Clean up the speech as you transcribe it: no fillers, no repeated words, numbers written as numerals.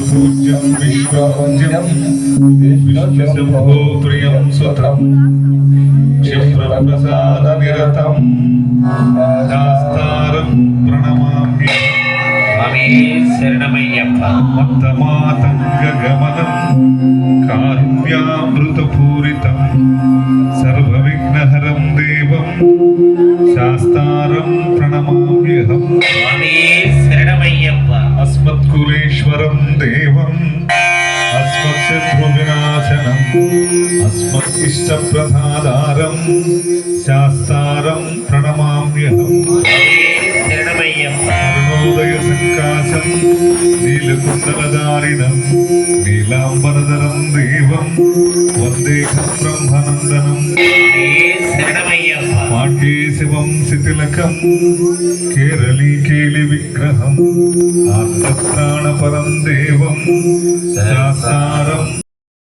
पूज्यं विश्वपूज्यं विष्णुशम्भो प्रियं सुतं क्षिप्रप्रसादनिरतं शास्तारं प्रणमामि स्वामी शरणमय्यप्प मत्तमातङ्गगमनं कारुण्यामृतपूरितं सर्वविघ्नहरं देवं शास्तारं प्रणमाम्यहं स्वामी शरणमय्यप्प अस्मत्कुलेश्वरं देवम् अस्मत्शत्रुविनाशनम् अस्मत्इष्टप्रसादारं शास्तारं प्रणमाम्यहं अरुणोदयसङ्काशं नीलकुण्डलधारिणं नीलाम्बरधरं देवं वन्देहं ब्रह्मनन्दनं मार्गे शिवं शिथिलकं केरलीकेलिविग्रहम् आर्तत्राणपरं देवं शास्तारं